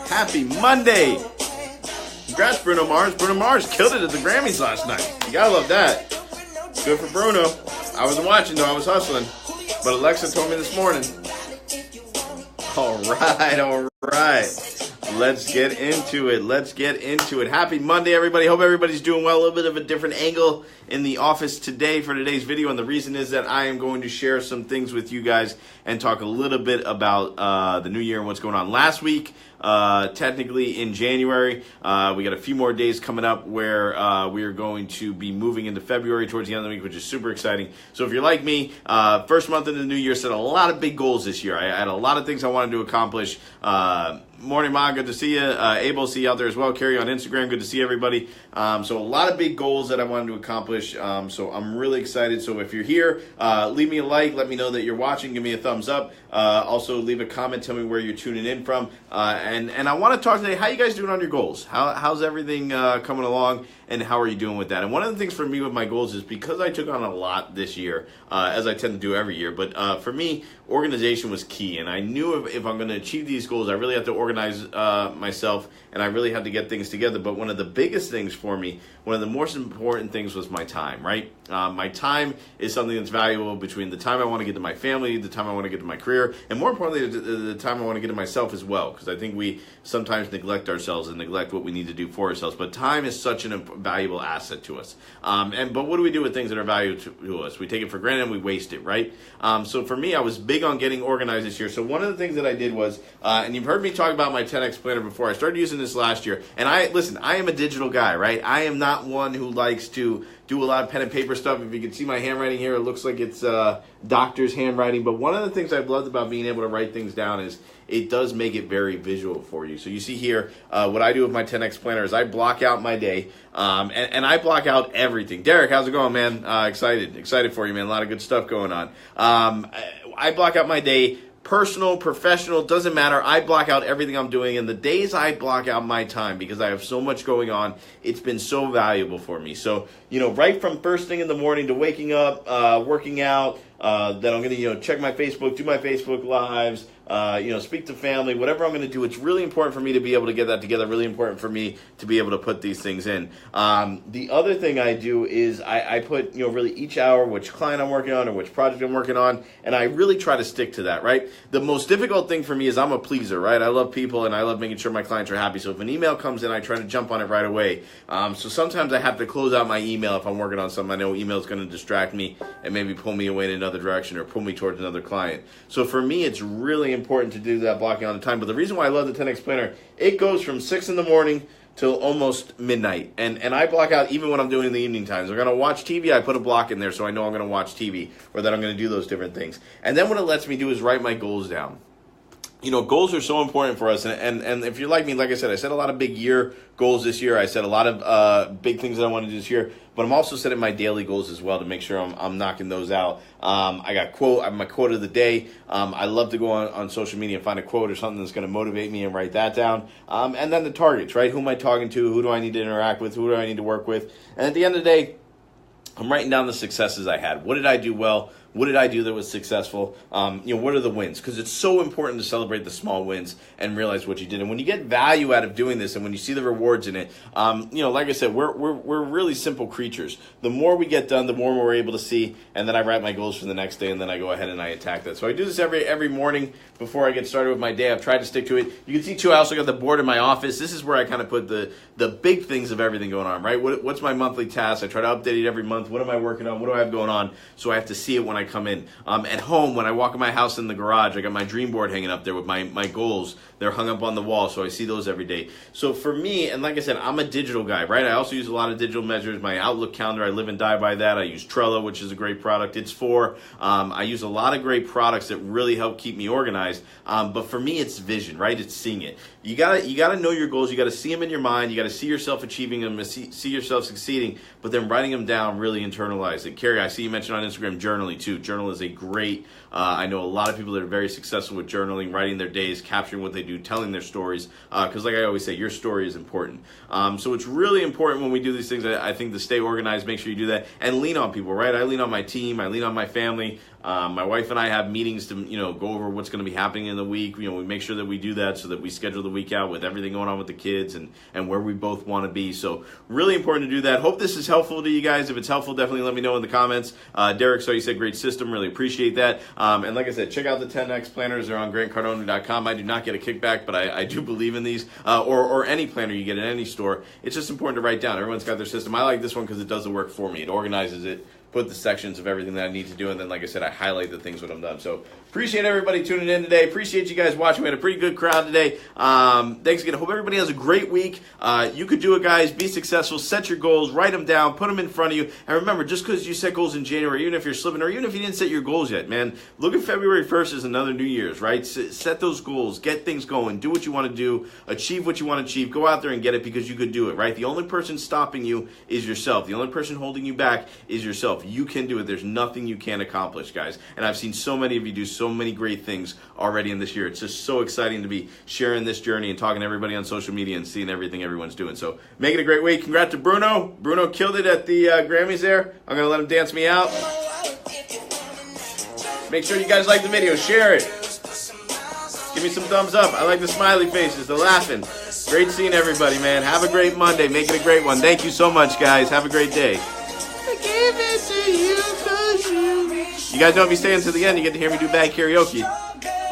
Happy Monday! Congrats, Bruno Mars. Bruno Mars killed it at the Grammys last night. You gotta love that. Good for Bruno. I wasn't watching though, I was hustling. But Alexa told me this morning. All right. Let's get into it. Happy Monday, everybody. Hope everybody's doing well. A little bit of a different angle in the office today for today's video. And the reason is that I am going to share some things with you guys and talk a little bit about the new year and what's going on. Last week, technically in January, we got a few more days coming up where we are going to be moving into February towards the end of the week, which is super exciting. So if you're like me, first month into the new year, set a lot of big goals this year. I had a lot of things I wanted to accomplish. Morning, Ma, good to see you. Abel, see you out there as well. Carrie on Instagram, good to see everybody. So a lot of big goals that I wanted to accomplish. So I'm really excited. So if you're here, leave me a like. Let me know that you're watching. Give me a thumbs up. Also, leave a comment. Tell me where you're tuning in from. And I want to talk today. How you guys doing on your goals? How's everything coming along? And how are you doing with that? And one of the things for me with my goals is because I took on a lot this year, as I tend to do every year. But for me, organization was key. And I knew if I'm going to achieve these goals, I really have to organize myself, and I really had to get things together. But one of the biggest things for me, one of the most important things was my time, right? My time is something that's valuable between the time I want to get to my family, the time I want to get to my career, and more importantly, the time I want to get to myself as well, because I think we sometimes neglect ourselves and neglect what we need to do for ourselves. But time is such a valuable asset to us. But what do we do with things that are valuable to us? We take it for granted and we waste it, right? So for me, I was big on getting organized this year. So one of the things that I did was, and you've heard me talk about my 10X planner before. I started using this last year. And I am a digital guy, right? I am not one who likes to do a lot of pen and paper stuff. If you can see my handwriting here, it looks like it's doctor's handwriting. But one of the things I've loved about being able to write things down is it does make it very visual for you. So you see here, what I do with my 10X planner is I block out my day, and I block out everything. Derek, how's it going, man? Excited for you, man. A lot of good stuff going on. I block out my day. Personal, professional, doesn't matter. I block out everything I'm doing, and the days I block out my time because I have so much going on, it's been so valuable for me. So, right from first thing in the morning to waking up, working out, then I'm going to, check my Facebook, do my Facebook Lives, speak to family, whatever I'm going to do. It's really important for me to be able to get that together, really important for me to be able to put these things in. The other thing I do is I put, really each hour, which client I'm working on or which project I'm working on, and I really try to stick to that, right? The most difficult thing for me is I'm a pleaser, right? I love people and I love making sure my clients are happy. So if an email comes in, I try to jump on it right away. So sometimes I have to close out my email if I'm working on something. I know email is going to distract me and maybe pull me away in another direction or pull me towards another client. So for me, it's really important to do that blocking on the time. But the reason why I love the 10X planner, it goes from 6 in the morning till almost midnight. And I block out even when I'm doing in the evening times. I'm going to watch TV, I put a block in there so I know I'm going to watch TV or that I'm going to do those different things. And then what it lets me do is write my goals down. Goals are so important for us. And if you're like me, like I said, I set a lot of big year goals this year. I set a lot of big things that I want to do this year. But I'm also setting my daily goals as well to make sure I'm knocking those out. I have my quote of the day. I love to go on social media and find a quote or something that's going to motivate me and write that down. And then the targets, right? Who am I talking to? Who do I need to interact with? Who do I need to work with? And at the end of the day, I'm writing down the successes I had. What did I do well? What did I do that was successful? What are the wins? Because it's so important to celebrate the small wins and realize what you did. And when you get value out of doing this and when you see the rewards in it, like I said, we're really simple creatures. The more we get done, the more we're able to see. And then I write my goals for the next day, and then I go ahead and I attack that. So I do this every morning before I get started with my day. I've tried to stick to it. You can see, too, I also got the board in my office. This is where I kind of put the big things of everything going on, right? What's my monthly task? I try to update it every month. What am I working on? What do I have going on? So I have to see it when I come in. At home, when I walk in my house in the garage, I got my dream board hanging up there with my goals. They're hung up on the wall, so I see those every day. So for me, and like I said, I'm a digital guy, right? I also use a lot of digital measures. My Outlook calendar, I live and die by that. I use Trello, which is a great product. I use a lot of great products that really help keep me organized. But for me, it's vision, right? It's seeing it. You gotta know your goals. You gotta see them in your mind. You gotta see yourself achieving them, see yourself succeeding. But then writing them down, really internalize it. Carrie, I see you mentioned on Instagram journaling too. too. Journal is a great, I know a lot of people that are very successful with journaling, writing their days, capturing what they do, telling their stories, because like I always say, your story is important. So it's really important when we do these things, I think, to stay organized, make sure you do that, and lean on people, right? I lean on my team, I lean on my family. My wife and I have meetings to, go over what's going to be happening in the week. We make sure that we do that so that we schedule the week out with everything going on with the kids and where we both want to be. So really important to do that. Hope this is helpful to you guys. If it's helpful, definitely let me know in the comments. Derek, so you said great system. Really appreciate that. And like I said, check out the 10X planners. They're on grantcardone.com. I do not get a kickback, but I do believe in these. Or any planner you get in any store. It's just important to write down. Everyone's got their system. I like this one because it does the work for me. It organizes it. Put the sections of everything that I need to do, and then, like I said, I highlight the things when I'm done. So appreciate everybody tuning in today. Appreciate you guys watching. We had a pretty good crowd today. Thanks again. I hope everybody has a great week. You could do it, guys. Be successful. Set your goals. Write them down. Put them in front of you. And remember, just because you set goals in January, even if you're slipping, or even if you didn't set your goals yet, man, look at February 1st as another New Year's, right? Set those goals. Get things going. Do what you want to do. Achieve what you want to achieve. Go out there and get it because you could do it, right? The only person stopping you is yourself. The only person holding you back is yourself. You can do it. There's nothing you can't accomplish, guys. And I've seen so many of you do so many great things already in this year. It's just so exciting to be sharing this journey and talking to everybody on social media and seeing everything everyone's doing. So make it a great week. Congrats to Bruno. Bruno killed it at the Grammys there. I'm going to let him dance me out. Make sure you guys like the video. Share it. Give me some thumbs up. I like the smiley faces, the laughing. Great seeing everybody, man. Have a great Monday. Make it a great one. Thank you so much, guys. Have a great day. You guys know if you stay until the end, you get to hear me do bag karaoke.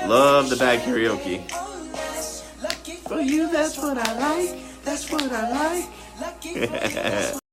Love the bag karaoke. For you, that's what I like. That's what I like.